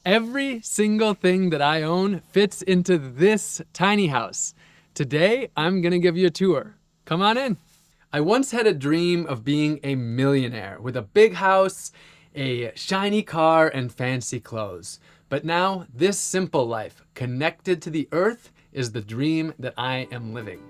Every single thing that I own fits into this tiny house. Today, I'm gonna give you a tour. Come on in. I once had a dream of being a millionaire with a big house, a shiny car, and fancy clothes. But now, this simple life, connected to the earth, is the dream that I am living.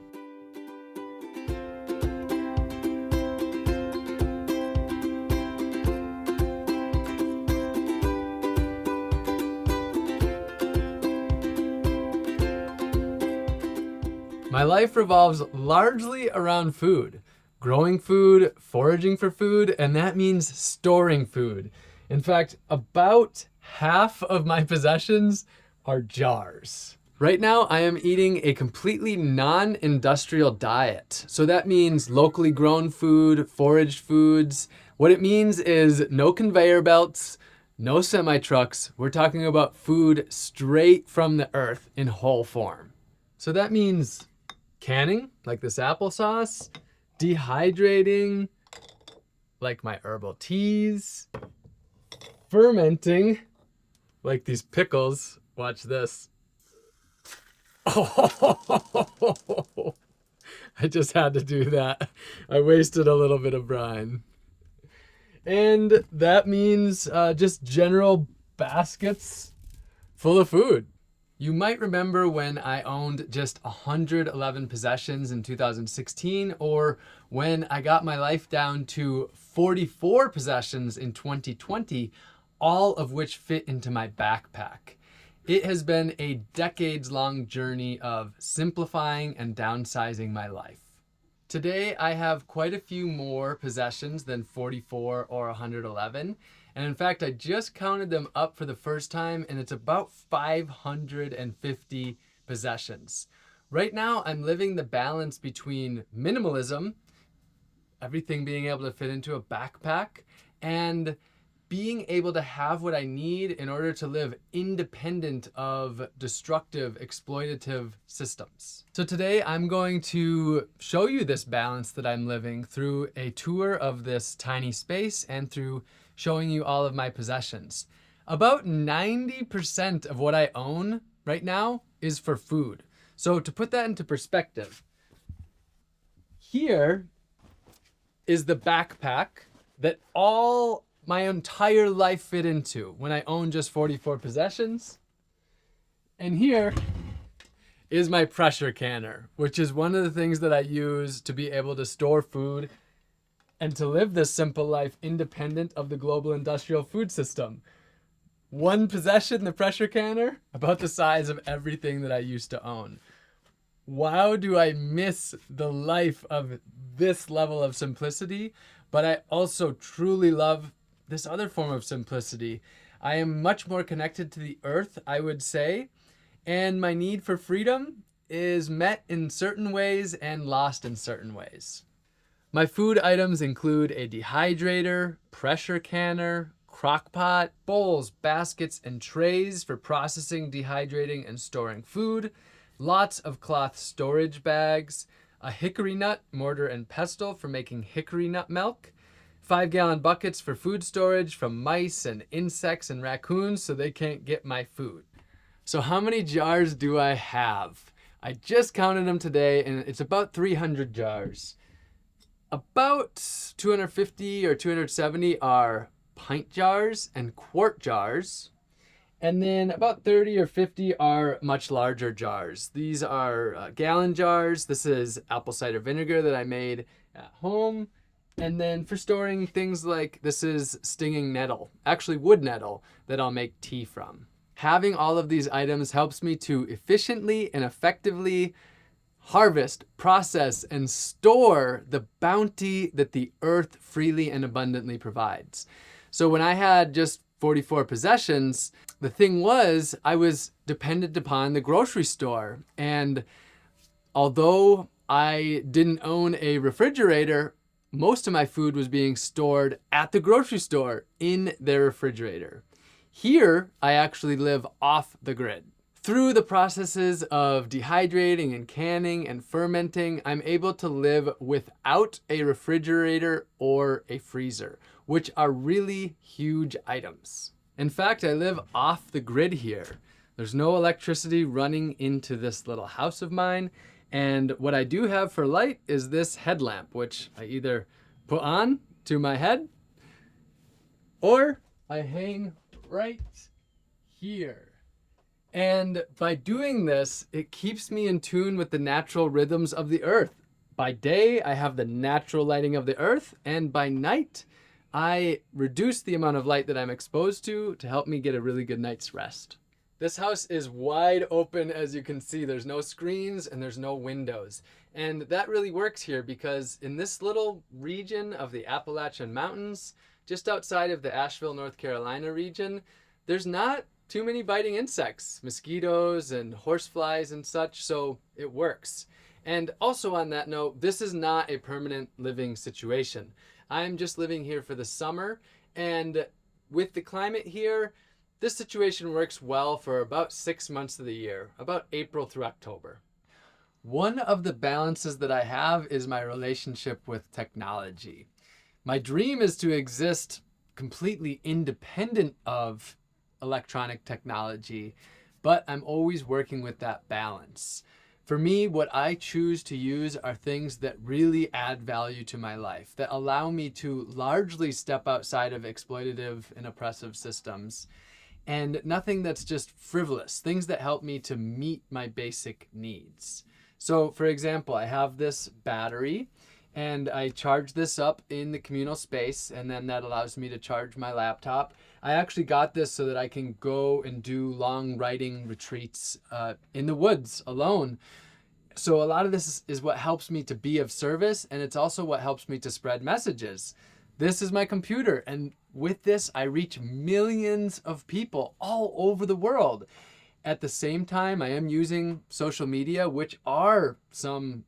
My life revolves largely around food. Growing food, foraging for food, and that means storing food. In fact, about half of my possessions are jars. Right now, I am eating a completely non-industrial diet. So that means locally grown food, foraged foods. What it means is no conveyor belts, no semi-trucks. We're talking about food straight from the earth in whole form. So that means canning, like this applesauce, dehydrating, like my herbal teas, fermenting, like these pickles. Watch this. Oh, I just had to do that. I wasted a little bit of brine. And that means just general baskets full of food. You might remember when I owned just 111 possessions in 2016, or when I got my life down to 44 possessions in 2020, all of which fit into my backpack. It has been a decades-long journey of simplifying and downsizing my life. Today, I have quite a few more possessions than 44 or 111. And in fact, I just counted them up for the first time, and it's about 550 possessions. Right now, I'm living the balance between minimalism, everything being able to fit into a backpack, and being able to have what I need in order to live independent of destructive, exploitative systems. So today I'm going to show you this balance that I'm living through a tour of this tiny space and through showing you all of my possessions. About 90% of what I own right now is for food. So to put that into perspective, here is the backpack that all my entire life fit into when I owned just 44 possessions. And here is my pressure canner, which is one of the things that I use to be able to store food and to live this simple life independent of the global industrial food system. One possession, the pressure canner, about the size of everything that I used to own. Wow, do I miss the life of this level of simplicity, but I also truly love this other form of simplicity. I am much more connected to the earth, I would say, and my need for freedom is met in certain ways and lost in certain ways. My food items include a dehydrator, pressure canner, crock pot, bowls, baskets, and trays for processing, dehydrating, and storing food, lots of cloth storage bags, a hickory nut mortar and pestle for making hickory nut milk, 5-gallon buckets for food storage from mice and insects and raccoons so they can't get my food. So how many jars do I have? I just counted them today and it's about 300 jars. About 250 or 270 are pint jars and quart jars. And then about 30 or 50 are much larger jars. These are gallon jars. This is apple cider vinegar that I made at home. And then for storing things like, this is stinging nettle, actually wood nettle, that I'll make tea from. Having all of these items helps me to efficiently and effectively harvest, process, and store the bounty that the earth freely and abundantly provides. So when I had just 44 possessions, the thing was I was dependent upon the grocery store. And although I didn't own a refrigerator, most of my food was being stored at the grocery store in their refrigerator. Here, I actually live off the grid. Through the processes of dehydrating and canning and fermenting, I'm able to live without a refrigerator or a freezer, which are really huge items. In fact, I live off the grid here. There's no electricity running into this little house of mine. And what I do have for light is this headlamp, which I either put on to my head or I hang right here. And by doing this, it keeps me in tune with the natural rhythms of the earth. By day, I have the natural lighting of the earth, and by night, I reduce the amount of light that I'm exposed to help me get a really good night's rest. This house is wide open, as you can see. There's no screens and there's no windows. And that really works here because in this little region of the Appalachian Mountains, just outside of the Asheville, North Carolina region, there's not too many biting insects, mosquitoes and horseflies and such, so it works. And also on that note, this is not a permanent living situation. I'm just living here for the summer, and with the climate here, this situation works well for about 6 months of the year, about April through October. One of the balances that I have is my relationship with technology. My dream is to exist completely independent of electronic technology, but I'm always working with that balance. For me, what I choose to use are things that really add value to my life, that allow me to largely step outside of exploitative and oppressive systems, and nothing that's just frivolous, things that help me to meet my basic needs. So for example, I have this battery and I charge this up in the communal space, and then that allows me to charge my laptop. I actually got this so that I can go and do long writing retreats in the woods alone. So a lot of this is what helps me to be of service, and it's also what helps me to spread messages. This is my computer, and with this, I reach millions of people all over the world. At the same time, I am using social media, which are some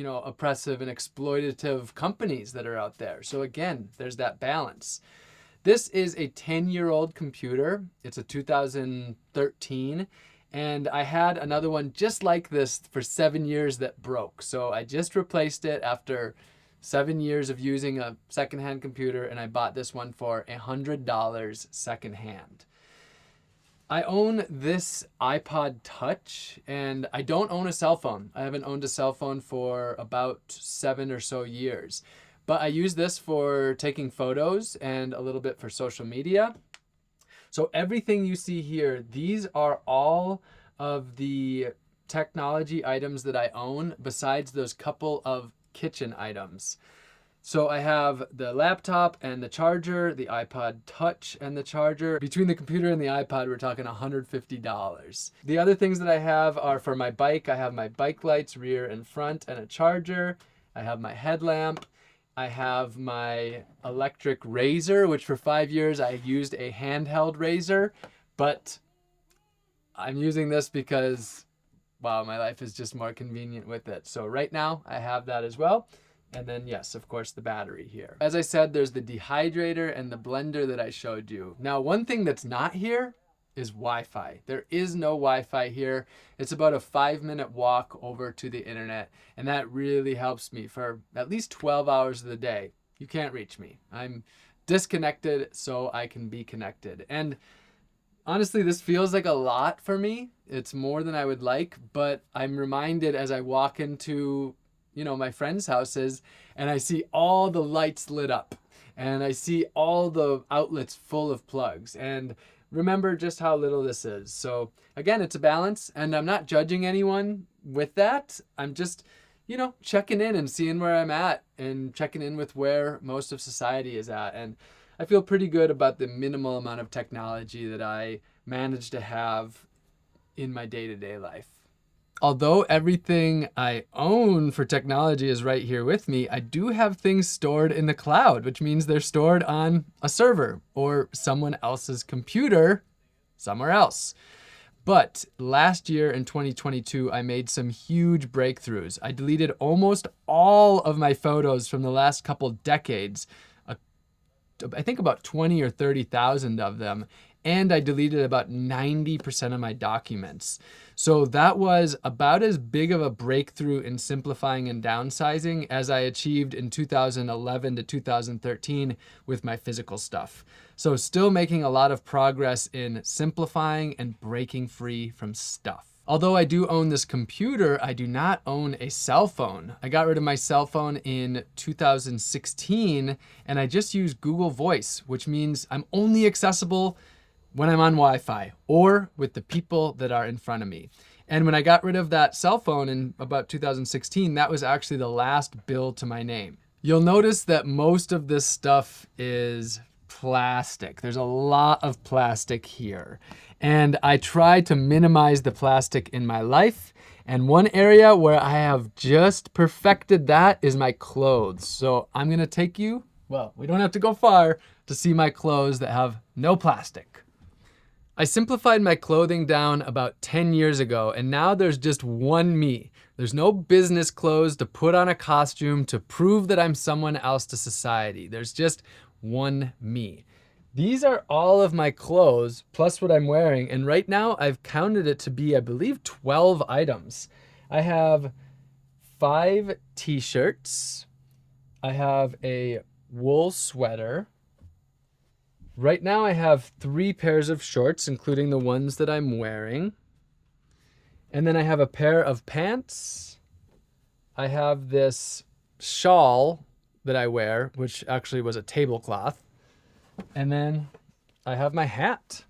oppressive and exploitative companies that are out there. So again, there's that balance. This is a 10-year-old computer. It's a 2013. And I had another one just like this for 7 years that broke. So I just replaced it after 7 years of using a secondhand computer, and I bought this one for $100 secondhand. I own this iPod Touch, and I don't own a cell phone. I haven't owned a cell phone for about 7 or so years. But I use this for taking photos and a little bit for social media. So everything you see here, these are all of the technology items that I own besides those couple of kitchen items. So I have the laptop and the charger, the iPod Touch and the charger. Between the computer and the iPod, we're talking $150. The other things that I have are for my bike. I have my bike lights, rear and front, and a charger. I have my headlamp. I have my electric razor, which for 5 years I used a handheld razor, but I'm using this because, wow, my life is just more convenient with it. So right now I have that as well. And then, yes, of course, the battery here. As I said, there's the dehydrator and the blender that I showed you. Now, one thing that's not here is Wi-Fi. There is no Wi-Fi here. It's about a 5-minute walk over to the internet, and that really helps me for at least 12 hours of the day. You can't reach me. I'm disconnected so I can be connected. And honestly, this feels like a lot for me. It's more than I would like, but I'm reminded as I walk into my friends' houses, and I see all the lights lit up, and I see all the outlets full of plugs, and remember just how little this is. So again, it's a balance, and I'm not judging anyone with that. I'm just, checking in and seeing where I'm at and checking in with where most of society is at. And I feel pretty good about the minimal amount of technology that I manage to have in my day-to-day life. Although everything I own for technology is right here with me, I do have things stored in the cloud, which means they're stored on a server or someone else's computer somewhere else. But last year in 2022, I made some huge breakthroughs. I deleted almost all of my photos from the last couple decades, I think about 20 or 30,000 of them. and I deleted about 90% of my documents. So that was about as big of a breakthrough in simplifying and downsizing as I achieved in 2011 to 2013 with my physical stuff. So still making a lot of progress in simplifying and breaking free from stuff. Although I do own this computer, I do not own a cell phone. I got rid of my cell phone in 2016, and I just use Google Voice, which means I'm only accessible when I'm on Wi-Fi or with the people that are in front of me. And when I got rid of that cell phone in about 2016, that was actually the last bill to my name. You'll notice that most of this stuff is plastic. There's a lot of plastic here. And I try to minimize the plastic in my life. And one area where I have just perfected that is my clothes. So I'm gonna take you, well, we don't have to go far to see my clothes that have no plastic. I simplified my clothing down about 10 years ago, and now there's just one me. There's no business clothes to put on a costume to prove that I'm someone else to society. There's just one me. These are all of my clothes plus what I'm wearing, and right now I've counted it to be, I believe, 12 items. I have 5 t-shirts. I have a wool sweater. Right now I have 3 pairs of shorts, including the ones that I'm wearing. And then I have a pair of pants. I have this shawl that I wear, which actually was a tablecloth. And then I have my hat.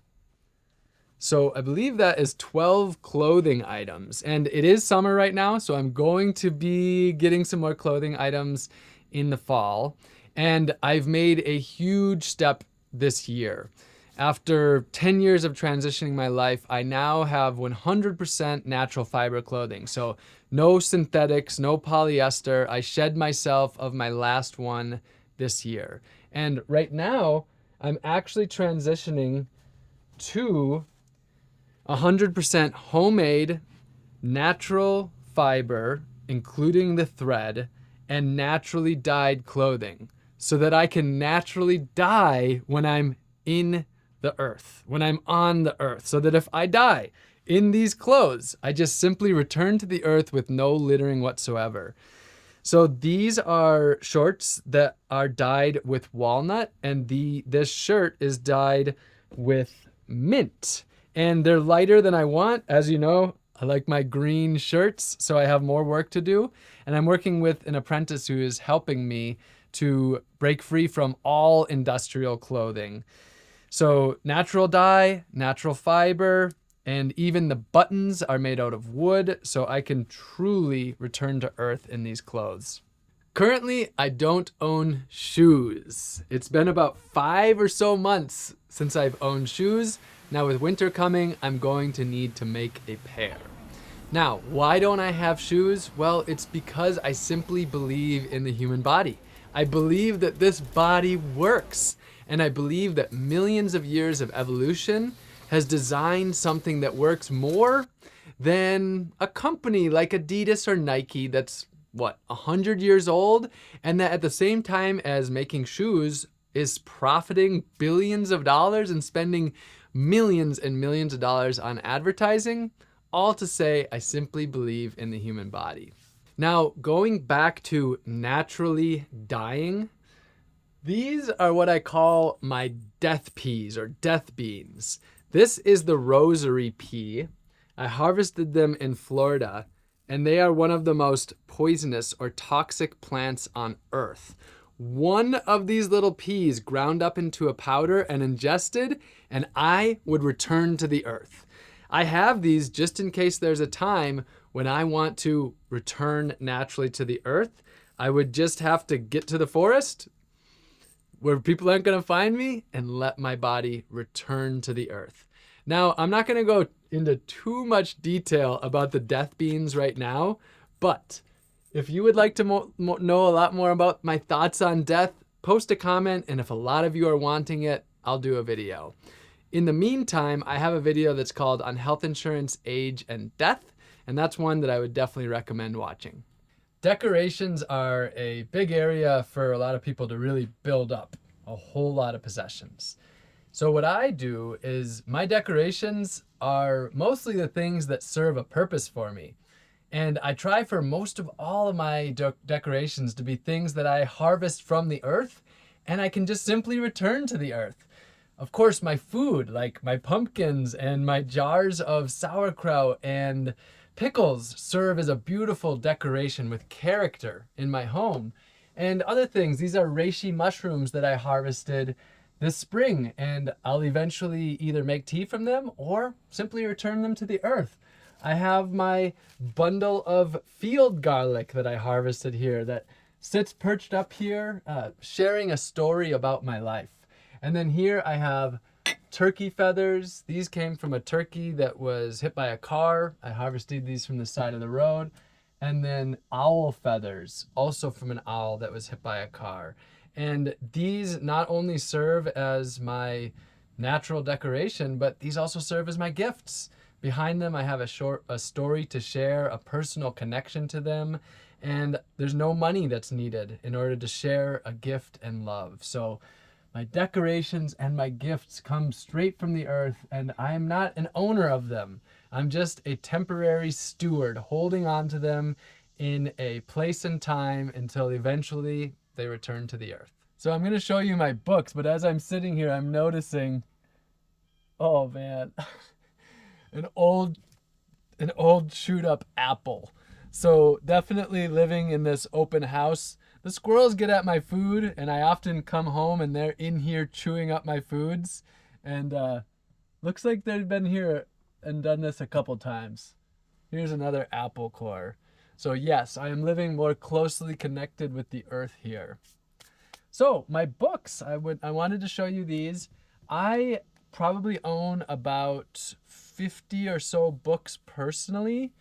So I believe that is 12 clothing items. And it is summer right now, so I'm going to be getting some more clothing items in the fall. And I've made a huge step this year. After 10 years of transitioning my life, I now have 100% natural fiber clothing. So no synthetics, no polyester. I shed myself of my last one this year. And right now, I'm actually transitioning to 100% homemade, natural fiber, including the thread, and naturally dyed clothing, so that I can naturally die when I'm in the earth, when I'm on the earth, so that if I die in these clothes, I just simply return to the earth with no littering whatsoever. So these are shorts that are dyed with walnut, and this shirt is dyed with mint. And they're lighter than I want. As you know, I like my green shirts, so I have more work to do. And I'm working with an apprentice who is helping me to break free from all industrial clothing. So natural dye, natural fiber, and even the buttons are made out of wood, so I can truly return to earth in these clothes. Currently, I don't own shoes. It's been about 5 or so months since I've owned shoes. Now with winter coming, I'm going to need to make a pair. Now, why don't I have shoes? Well, it's because I simply believe in the human body. I believe that this body works, and I believe that millions of years of evolution has designed something that works more than a company like Adidas or Nike that's, 100 years old, and that at the same time as making shoes is profiting billions of dollars and spending millions and millions of dollars on advertising. All to say, I simply believe in the human body. Now, going back to naturally dying, these are what I call my death peas or death beans. This is the rosary pea. I harvested them in Florida, and they are one of the most poisonous or toxic plants on earth. One of these little peas ground up into a powder and ingested, and I would return to the earth. I have these just in case there's a time when I want to return naturally to the earth. I would just have to get to the forest where people aren't going to find me and let my body return to the earth. Now, I'm not going to go into too much detail about the death beans right now, but if you would like to know a lot more about my thoughts on death, post a comment, and if a lot of you are wanting it, I'll do a video. In the meantime, I have a video that's called On Health Insurance, Age, and Death, and that's one that I would definitely recommend watching. Decorations are a big area for a lot of people to really build up a whole lot of possessions. So what I do is my decorations are mostly the things that serve a purpose for me. And I try for most of all of my decorations to be things that I harvest from the earth and I can just simply return to the earth. Of course, my food, like my pumpkins and my jars of sauerkraut and pickles, serve as a beautiful decoration with character in my home. And other things, these are reishi mushrooms that I harvested this spring, and I'll eventually either make tea from them or simply return them to the earth. I have my bundle of field garlic that I harvested here that sits perched up here, sharing a story about my life. And then here I have turkey feathers. These came from a turkey that was hit by a car. I harvested these from the side of the road. And then owl feathers, also from an owl that was hit by a car. And these not only serve as my natural decoration, but these also serve as my gifts. Behind them, I have a story to share, a personal connection to them, and there's no money that's needed in order to share a gift and love. So my decorations and my gifts come straight from the earth, and I am not an owner of them. I'm just a temporary steward holding on to them in a place and time until eventually they return to the earth. So I'm going to show you my books, but as I'm sitting here, I'm noticing, oh man, an old chewed up apple. So definitely living in this open house. The squirrels get at my food, and I often come home and they're in here chewing up my foods. And looks like they've been here and done this a couple times. Here's another apple core. So yes, I am living more closely connected with the earth here. So my books, I wanted to show you these. I probably own about 50 or so books personally,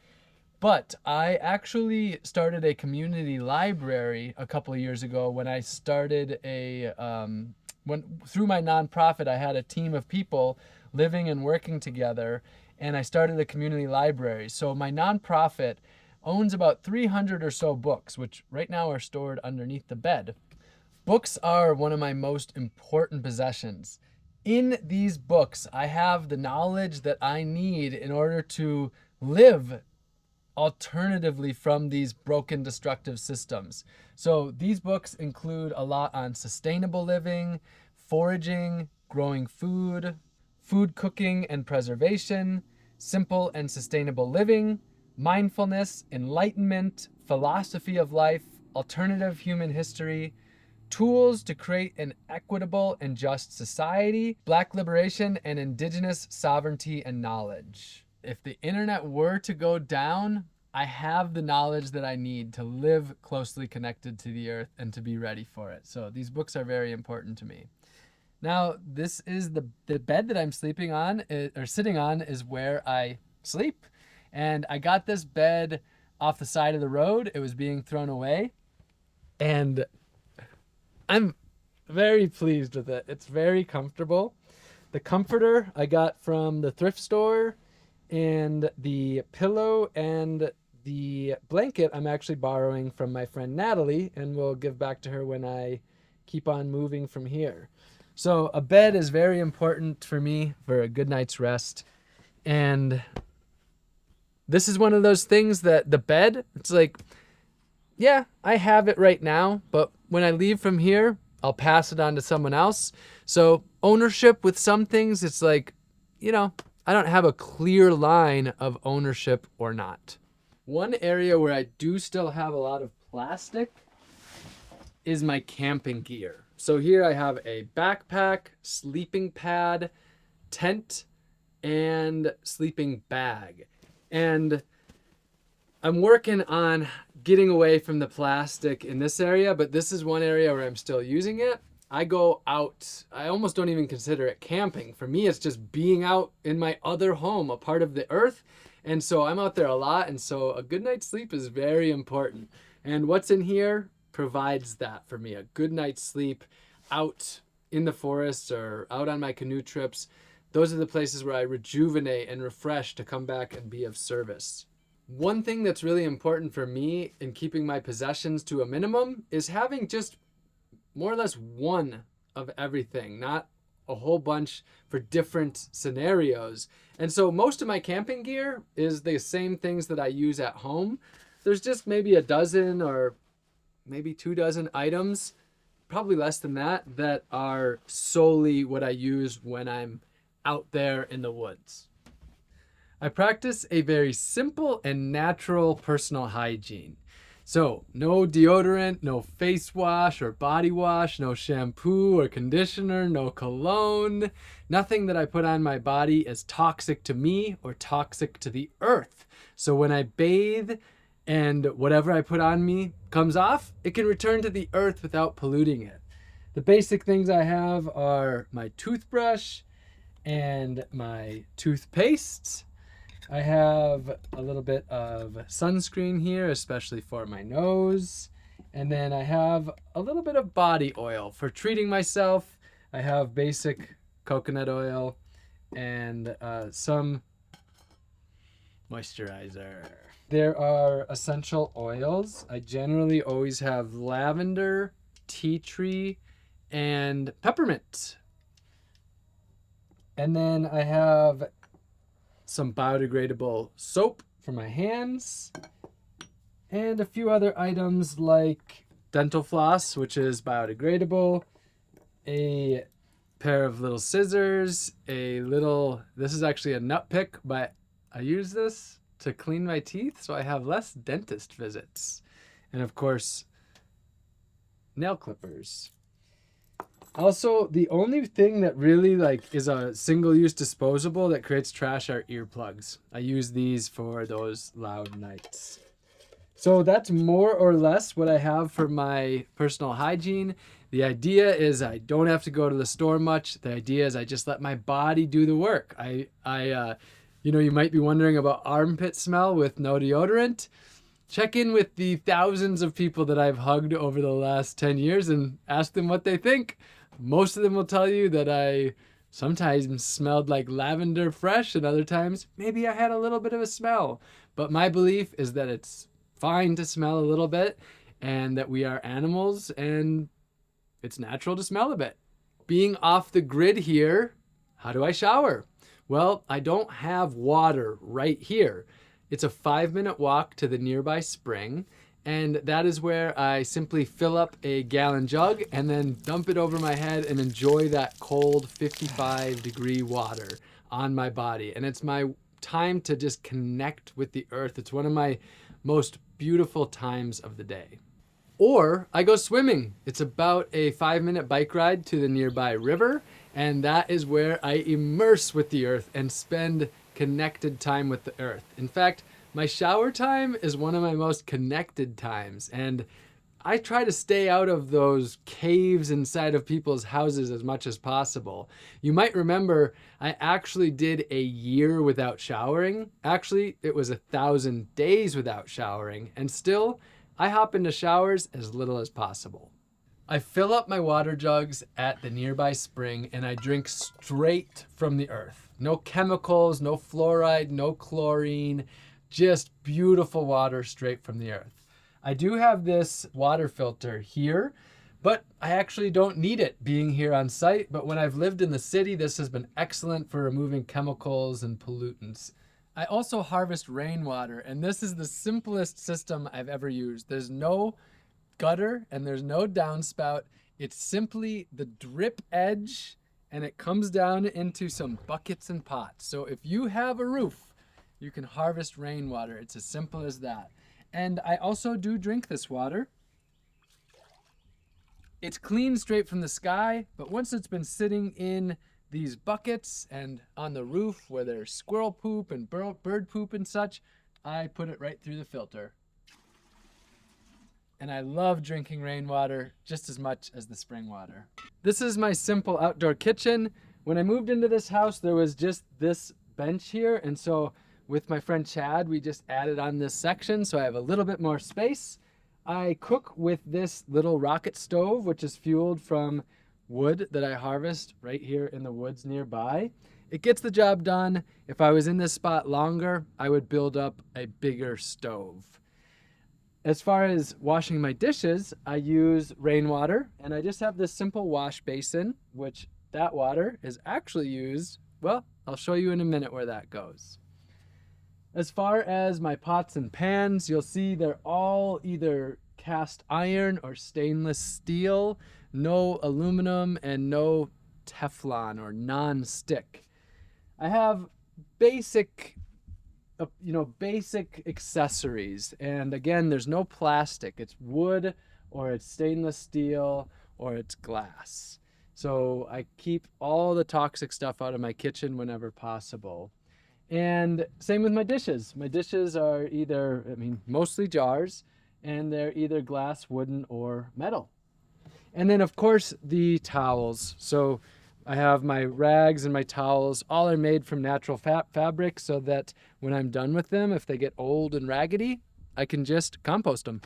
but I actually started a community library a couple of years ago when I started through my nonprofit. I had a team of people living and working together, and I started a community library. So my nonprofit owns about 300 or so books, which right now are stored underneath the bed. Books are one of my most important possessions. In these books, I have the knowledge that I need in order to live alternatively from these broken, destructive systems. So these books include a lot on sustainable living, foraging, growing food, food cooking and preservation, simple and sustainable living, mindfulness, enlightenment, philosophy of life, alternative human history, tools to create an equitable and just society, Black liberation, and Indigenous sovereignty and knowledge. If the internet were to go down, I have the knowledge that I need to live closely connected to the earth and to be ready for it. So these books are very important to me. Now, this is the bed that I'm sleeping on, or sitting on, is where I sleep. And I got this bed off the side of the road. It was being thrown away. And I'm very pleased with it. It's very comfortable. The comforter I got from the thrift store, and the pillow and the blanket I'm actually borrowing from my friend Natalie, and will give back to her when I keep on moving from here. So a bed is very important for me for a good night's rest. And this is one of those things that the bed, it's like, yeah, I have it right now, but when I leave from here, I'll pass it on to someone else. So ownership with some things, it's like, I don't have a clear line of ownership or not. One area where I do still have a lot of plastic is my camping gear. So here I have a backpack, sleeping pad, tent, and sleeping bag. And I'm working on getting away from the plastic in this area, but this is one area where I'm still using it. I go out, I almost don't even consider it camping. For me, it's just being out in my other home, a part of the earth. And so I'm out there a lot. And so a good night's sleep is very important. And what's in here provides that for me. A good night's sleep out in the forest or out on my canoe trips. Those are the places where I rejuvenate and refresh to come back and be of service. One thing that's really important for me in keeping my possessions to a minimum is having just more or less one of everything, not a whole bunch for different scenarios. And so most of my camping gear is the same things that I use at home. There's just maybe a dozen or maybe 24 items, probably less than that, that are solely what I use when I'm out there in the woods. I practice a very simple and natural personal hygiene. So no deodorant, no face wash or body wash, no shampoo or conditioner, no cologne. Nothing that I put on my body is toxic to me or toxic to the earth. So when I bathe and whatever I put on me comes off, it can return to the earth without polluting it. The basic things I have are my toothbrush and my toothpaste. I have a little bit of sunscreen here, especially for my nose. And then I have a little bit of body oil for treating myself. I have basic coconut oil and some moisturizer. There are essential oils. I generally always have lavender, tea tree, and peppermint. And then I have some biodegradable soap for my hands, and a few other items like dental floss, which is biodegradable, a pair of little scissors, this is actually a nut pick, but I use this to clean my teeth so I have less dentist visits. And of course, nail clippers. Also, the only thing that really is a single-use disposable that creates trash are earplugs. I use these for those loud nights. So that's more or less what I have for my personal hygiene. The idea is I don't have to go to the store much. The idea is I just let my body do the work. You might be wondering about armpit smell with no deodorant. Check in with the thousands of people that I've hugged over the last 10 years and ask them what they think. Most of them will tell you that I sometimes smelled like lavender fresh, and other times maybe I had a little bit of a smell. But my belief is that it's fine to smell a little bit, and that we are animals and it's natural to smell a bit. Being off the grid here, how do I shower? Well, I don't have water right here. It's a 5-minute walk to the nearby spring, and that is where I simply fill up a gallon jug and then dump it over my head and enjoy that cold 55-degree water on my body. And it's my time to just connect with the earth. It's one of my most beautiful times of the day. Or I go swimming. It's about a 5-minute bike ride to the nearby river, and that is where I immerse with the earth and spend connected time with the earth. In fact, my shower time is one of my most connected times, and I try to stay out of those caves inside of people's houses as much as possible. You might remember I actually did a year without showering. Actually, it was 1,000 days without showering, and still, I hop into showers as little as possible. I fill up my water jugs at the nearby spring and I drink straight from the earth. No chemicals, no fluoride, no chlorine, just beautiful water straight from the earth. I do have this water filter here, but I actually don't need it being here on site. But when I've lived in the city, this has been excellent for removing chemicals and pollutants. I also harvest rainwater, and this is the simplest system I've ever used. There's no gutter and there's no downspout. It's simply the drip edge, and it comes down into some buckets and pots. So if you have a roof, you can harvest rainwater. It's as simple as that. And I also do drink this water. It's clean straight from the sky, but once it's been sitting in these buckets and on the roof where there's squirrel poop and bird poop and such, I put it right through the filter. And I love drinking rainwater just as much as the spring water. This is my simple outdoor kitchen. When I moved into this house, there was just this bench here, and so with my friend Chad, we just added on this section so I have a little bit more space. I cook with this little rocket stove, which is fueled from wood that I harvest right here in the woods nearby. It gets the job done. If I was in this spot longer, I would build up a bigger stove. As far as washing my dishes, I use rainwater, and I just have this simple wash basin, which that water is actually used, well, I'll show you in a minute where that goes. As far as my pots and pans, you'll see they're all either cast iron or stainless steel, no aluminum and no Teflon or non-stick. I have basic accessories, and again, there's no plastic. It's wood or it's stainless steel or it's glass. So I keep all the toxic stuff out of my kitchen whenever possible. And same with my dishes. My dishes are either, mostly jars, and they're either glass, wooden, or metal. And then of course the towels. So I have my rags and my towels. All are made from natural fabric so that when I'm done with them, if they get old and raggedy, I can just compost them.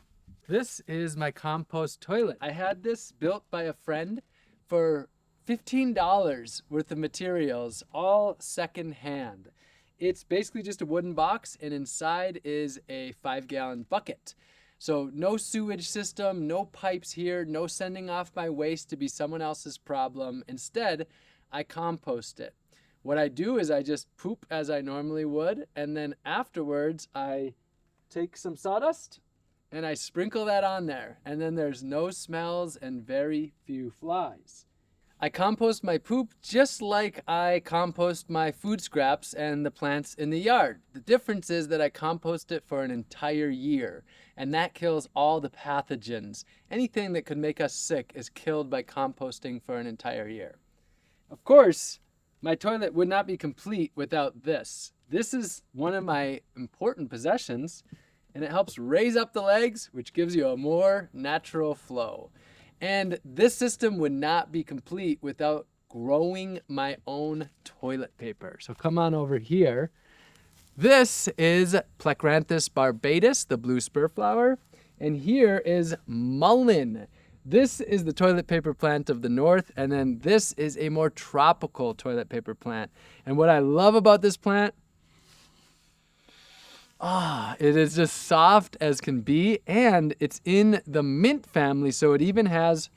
This is my compost toilet. I had this built by a friend for $15 worth of materials, all secondhand. It's basically just a wooden box, and inside is a 5-gallon bucket. So no sewage system, no pipes here, no sending off my waste to be someone else's problem. Instead, I compost it. What I do is I just poop as I normally would, and then afterwards I take some sawdust and I sprinkle that on there, and then there's no smells and very few flies. I compost my poop just like I compost my food scraps and the plants in the yard. The difference is that I compost it for an entire year, and that kills all the pathogens. Anything that could make us sick is killed by composting for an entire year. Of course, my toilet would not be complete without this. This is one of my important possessions, and it helps raise up the legs, which gives you a more natural flow. And this system would not be complete without growing my own toilet paper. So come on over here. This is Plecranthus barbatus, the blue spur flower. And here is mullein. This is the toilet paper plant of the north. And then this is a more tropical toilet paper plant. And what I love about this plant, it is just soft as can be, and it's in the mint family, so it even has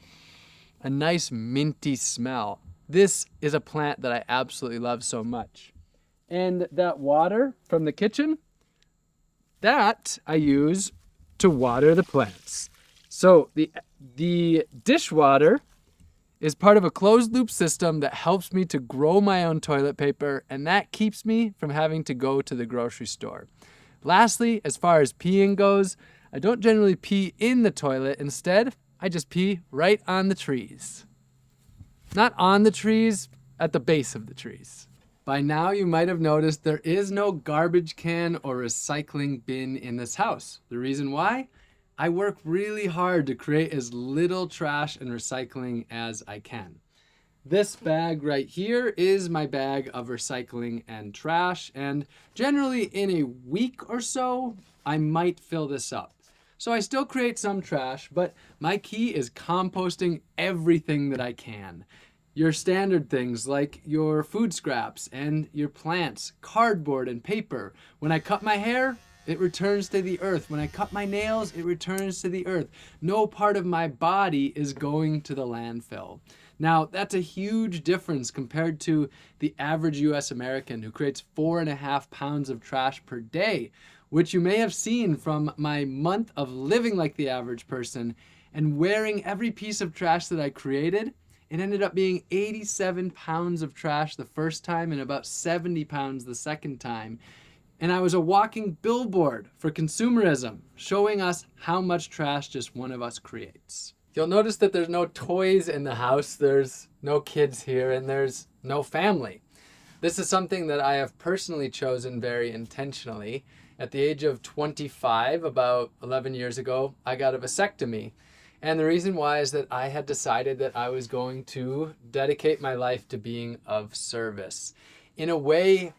a nice minty smell. This is a plant that I absolutely love so much. And that water from the kitchen, that I use to water the plants. So the dishwater is part of a closed loop system that helps me to grow my own toilet paper, and that keeps me from having to go to the grocery store. Lastly, as far as peeing goes, I don't generally pee in the toilet. Instead, I just pee right on the trees. Not on the trees, at the base of the trees. By now, you might have noticed there is no garbage can or recycling bin in this house. The reason why? I work really hard to create as little trash and recycling as I can. This bag right here is my bag of recycling and trash, and generally in a week or so, I might fill this up. So I still create some trash, but my key is composting everything that I can. Your standard things like your food scraps and your plants, cardboard and paper. When I cut my hair, it returns to the earth. When I cut my nails, it returns to the earth. No part of my body is going to the landfill. Now, that's a huge difference compared to the average US American who creates 4.5 pounds of trash per day, which you may have seen from my month of living like the average person and wearing every piece of trash that I created. It ended up being 87 pounds of trash the first time and about 70 pounds the second time. And I was a walking billboard for consumerism, showing us how much trash just one of us creates. You'll notice that there's no toys in the house, there's no kids here, and there's no family. This is something that I have personally chosen very intentionally. At the age of 25, about 11 years ago, I got a vasectomy. And the reason why is that I had decided that I was going to dedicate my life to being of service in a way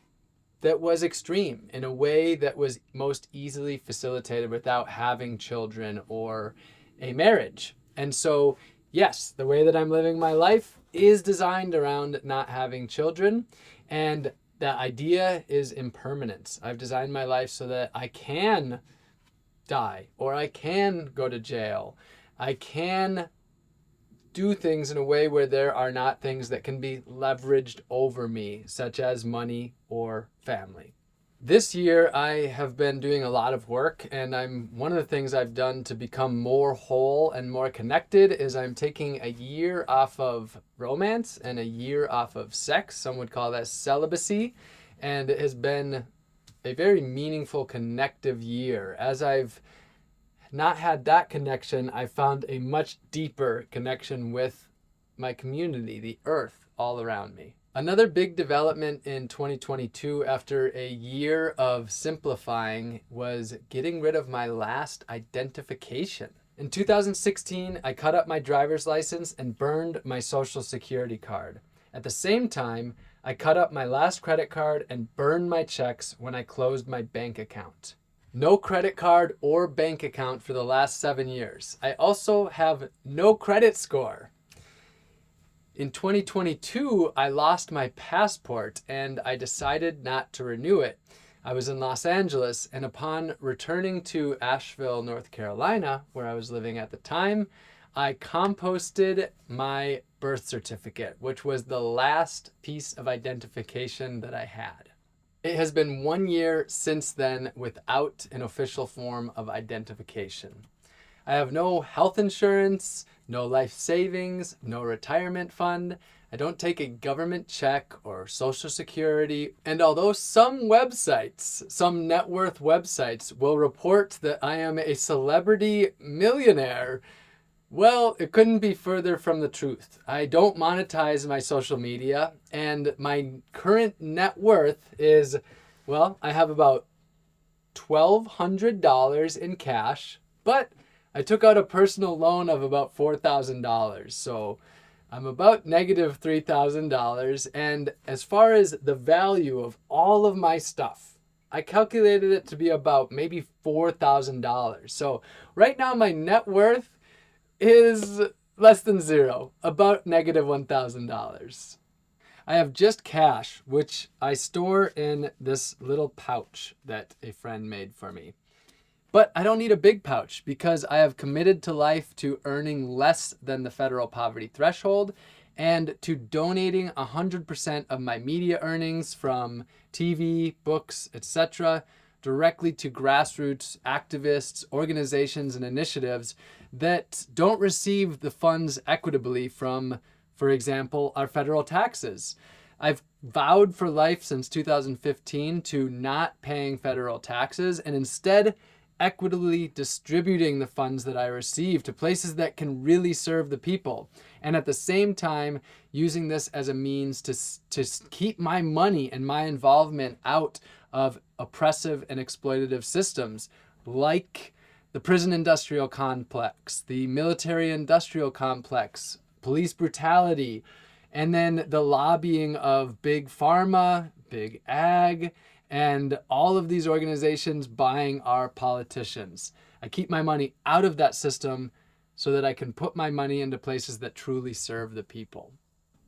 that was extreme, in a way that was most easily facilitated without having children or a marriage. And so, yes, the way that I'm living my life is designed around not having children. And that idea is impermanence. I've designed my life so that I can die, or I can go to jail. I can do things in a way where there are not things that can be leveraged over me, such as money or family. This year, I have been doing a lot of work, and one of the things I've done to become more whole and more connected is I'm taking a year off of romance and a year off of sex. Some would call that celibacy, and it has been a very meaningful connective year. As I've not had that connection, I found a much deeper connection with my community, the earth all around me. Another big development in 2022 after a year of simplifying was getting rid of my last identification. In 2016, I cut up my driver's license and burned my social security card. At the same time, I cut up my last credit card and burned my checks when I closed my bank account. No credit card or bank account for the last 7 years. I also have no credit score. In 2022, I lost my passport and I decided not to renew it. I was in Los Angeles, and upon returning to Asheville, North Carolina, where I was living at the time, I composted my birth certificate, which was the last piece of identification that I had. It has been 1 year since then without an official form of identification. I have no health insurance, no life savings, no retirement fund. I don't take a government check or social security. And although some websites, some net worth websites will report that I am a celebrity millionaire, well, it couldn't be further from the truth. I don't monetize my social media, and my current net worth is, well, I have about $1,200 in cash, but I took out a personal loan of about $4,000. So I'm about negative $3,000. And as far as the value of all of my stuff, I calculated it to be about maybe $4,000. So right now my net worth is less than zero, about negative $1,000. I have just cash, which I store in this little pouch that a friend made for me. But I don't need a big pouch because I have committed to life to earning less than the federal poverty threshold and to donating 100% of my media earnings from TV, books, etc. directly to grassroots activists, organizations, and initiatives that don't receive the funds equitably from, for example, our federal taxes. I've vowed for life since 2015 to not paying federal taxes and instead equitably distributing the funds that I receive to places that can really serve the people. And at the same time, using this as a means to keep my money and my involvement out of oppressive and exploitative systems like the prison industrial complex, the military industrial complex, police brutality, and then the lobbying of big pharma, big ag, and all of these organizations buying our politicians. I keep my money out of that system so that I can put my money into places that truly serve the people.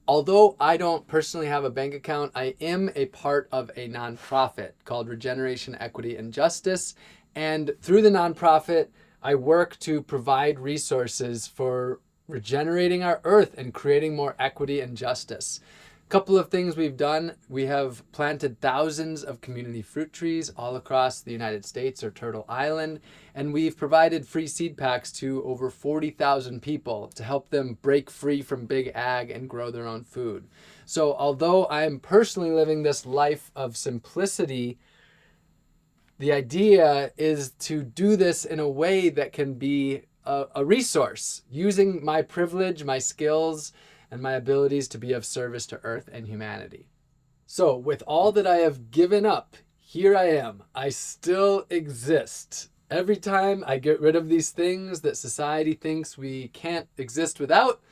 Although I don't personally have a bank account, I am a part of a nonprofit called Regeneration, Equity, and Justice. And through the nonprofit, I work to provide resources for regenerating our earth and creating more equity and justice. Couple of things we've done. We have planted thousands of community fruit trees all across the United States or Turtle Island, and we've provided free seed packs to over 40,000 people to help them break free from big ag and grow their own food. So although I'm personally living this life of simplicity, the idea is to do this in a way that can be a resource, using my privilege, my skills, and my abilities to be of service to Earth and humanity. So with all that I have given up, here I am. I still exist. Every time I get rid of these things that society thinks we can't exist without,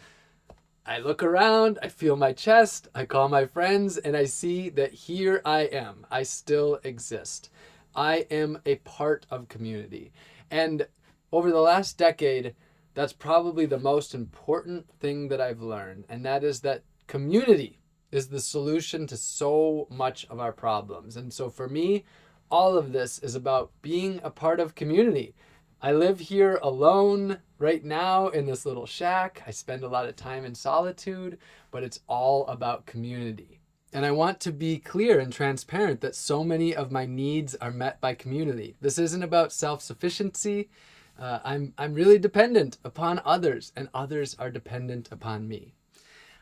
I look around, I feel my chest, I call my friends, and I see that here I am. I still exist. I am a part of community. And over the last decade, that's probably the most important thing that I've learned, and that is that community is the solution to so much of our problems. And so for me, all of this is about being a part of community, I live here alone right now in this little shack. I spend a lot of time in solitude, but it's all about community. And I want to be clear and transparent that so many of my needs are met by community. This isn't about self-sufficiency. I'm really dependent upon others, and others are dependent upon me.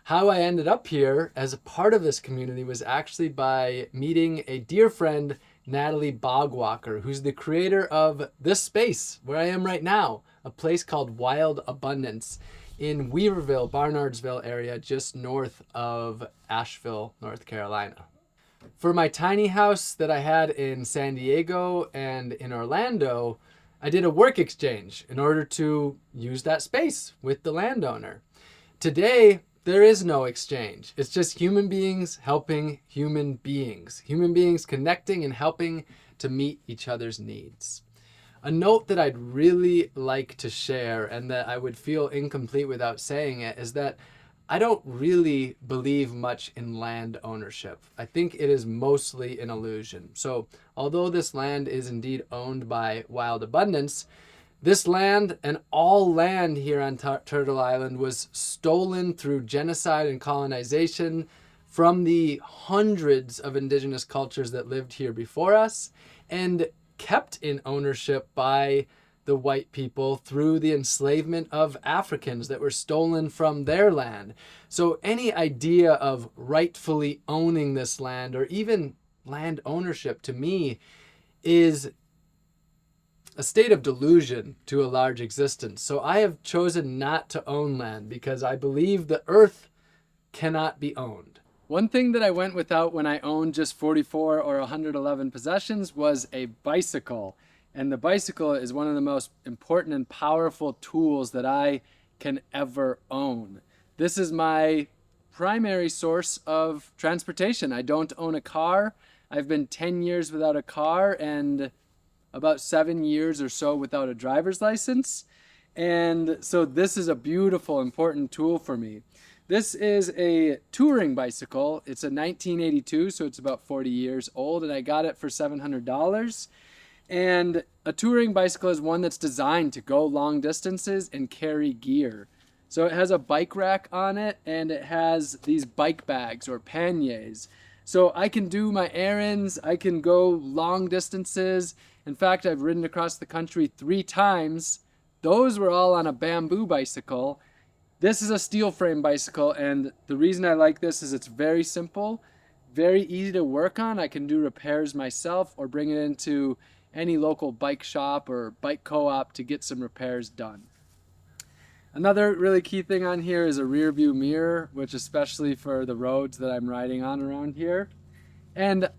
How I ended up here as a part of this community was actually by meeting a dear friend, Natalie Bogwalker, who's the creator of this space where I am right now, a place called Wild Abundance in Weaverville, Barnardsville area, just north of Asheville, North Carolina. For my tiny house that I had in San Diego and in Orlando, I did a work exchange in order to use that space with the landowner. Today, there is no exchange. It's just human beings helping human beings connecting and helping to meet each other's needs. A note that I'd really like to share and that I would feel incomplete without saying it is that I don't really believe much in land ownership. I think it is mostly an illusion. So although this land is indeed owned by Wild Abundance, this land and all land here on Turtle Island was stolen through genocide and colonization from the hundreds of indigenous cultures that lived here before us and kept in ownership by the white people through the enslavement of Africans that were stolen from their land. So any idea of rightfully owning this land or even land ownership to me is a state of delusion to a large existence. So I have chosen not to own land because I believe the earth cannot be owned. One thing that I went without when I owned just 44 or 111 possessions was a bicycle. And the bicycle is one of the most important and powerful tools that I can ever own. This is my primary source of transportation. I don't own a car. I've been 10 years without a car and about 7 years or so without a driver's license. And so this is a beautiful, important tool for me. This is a touring bicycle. It's a 1982, so it's about 40 years old, and I got it for $700. And a touring bicycle is one that's designed to go long distances and carry gear. So it has a bike rack on it, and it has these bike bags or panniers. So I can do my errands, I can go long distances. In fact, I've ridden across the country 3 times. Those were all on a bamboo bicycle. This is a steel frame bicycle, and the reason I like this is it's very simple, very easy to work on. I can do repairs myself or bring it into any local bike shop or bike co-op to get some repairs done. Another really key thing on here is a rear view mirror, which especially for the roads that I'm riding on around here. And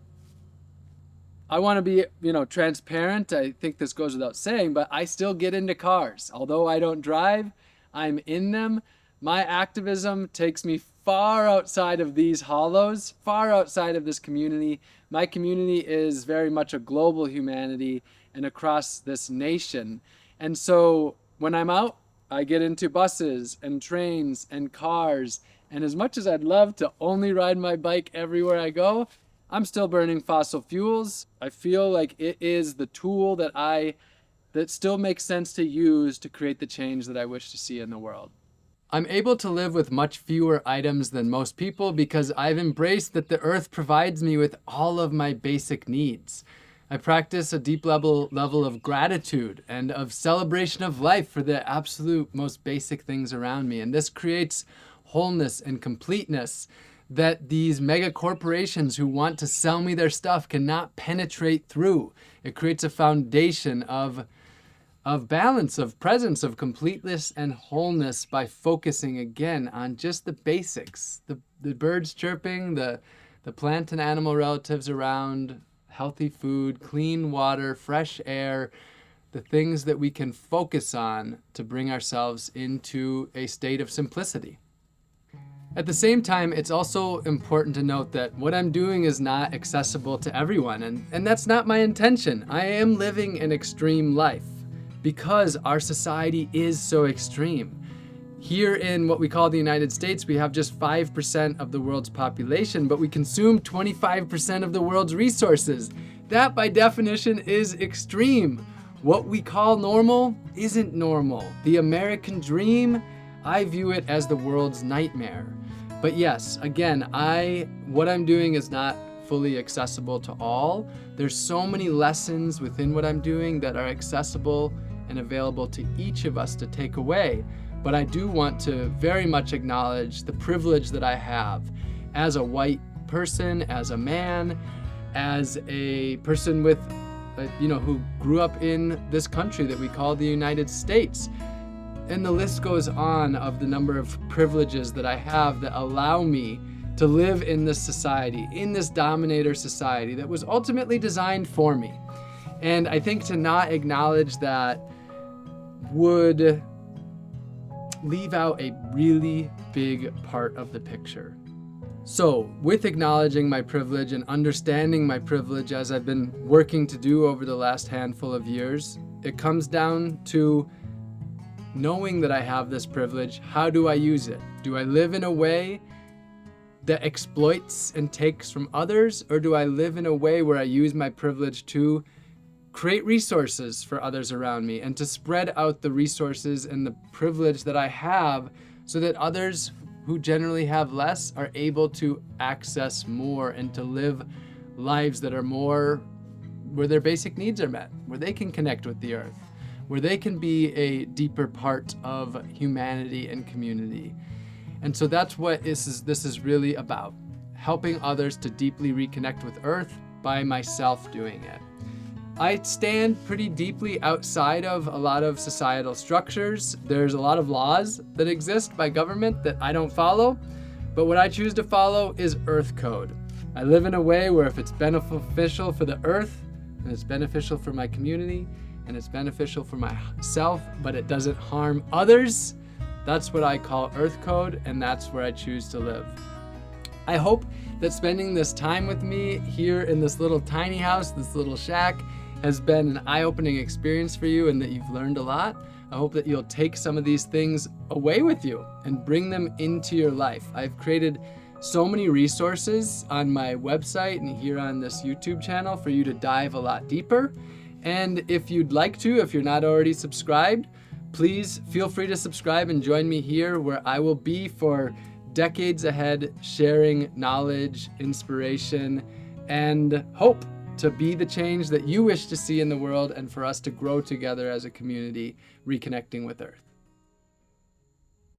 I want to be, transparent. I think this goes without saying, but I still get into cars. Although I don't drive, I'm in them. My activism takes me far outside of these hollows, far outside of this community. My community is very much a global humanity and across this nation. And so when I'm out, I get into buses and trains and cars. And as much as I'd love to only ride my bike everywhere I go, I'm still burning fossil fuels. I feel like it is the tool that still makes sense to use to create the change that I wish to see in the world. I'm able to live with much fewer items than most people because I've embraced that the earth provides me with all of my basic needs. I practice a deep level of gratitude and of celebration of life for the absolute most basic things around me. And this creates wholeness and completeness that these mega corporations who want to sell me their stuff cannot penetrate through. It creates a foundation of balance, of presence, of completeness and wholeness by focusing again on just the basics. The birds chirping, the plant and animal relatives around, healthy food, clean water, fresh air, the things that we can focus on to bring ourselves into a state of simplicity. At the same time, it's also important to note that what I'm doing is not accessible to everyone, and that's not my intention. I am living an extreme life because our society is so extreme. Here in what we call the United States, we have just 5% of the world's population, but we consume 25% of the world's resources. That, by definition, is extreme. What we call normal isn't normal. The American dream, I view it as the world's nightmare. But yes, again, what I'm doing is not fully accessible to all. There's so many lessons within what I'm doing that are accessible and available to each of us to take away. But I do want to very much acknowledge the privilege that I have as a white person, as a man, as a person with, who grew up in this country that we call the United States. And the list goes on of the number of privileges that I have that allow me to live in this society, in this dominator society that was ultimately designed for me. And I think to not acknowledge that would leave out a really big part of the picture. So, with acknowledging my privilege and understanding my privilege as I've been working to do over the last handful of years, it comes down to knowing that I have this privilege. How do I use it? Do I live in a way that exploits and takes from others, or do I live in a way where I use my privilege to create resources for others around me and to spread out the resources and the privilege that I have so that others who generally have less are able to access more and to live lives that are more where their basic needs are met, where they can connect with the earth, where they can be a deeper part of humanity and community. And so that's what this is really about, helping others to deeply reconnect with earth by myself doing it. I stand pretty deeply outside of a lot of societal structures. There's a lot of laws that exist by government that I don't follow, but what I choose to follow is Earth Code. I live in a way where if it's beneficial for the earth, and it's beneficial for my community, and it's beneficial for myself, but it doesn't harm others, that's what I call Earth Code, and that's where I choose to live. I hope that spending this time with me here in this little tiny house, this little shack, has been an eye-opening experience for you and that you've learned a lot. I hope that you'll take some of these things away with you and bring them into your life. I've created so many resources on my website and here on this YouTube channel for you to dive a lot deeper. And if you'd like to, if you're not already subscribed, please feel free to subscribe and join me here where I will be for decades ahead, sharing knowledge, inspiration, and hope to be the change that you wish to see in the world and for us to grow together as a community, reconnecting with Earth.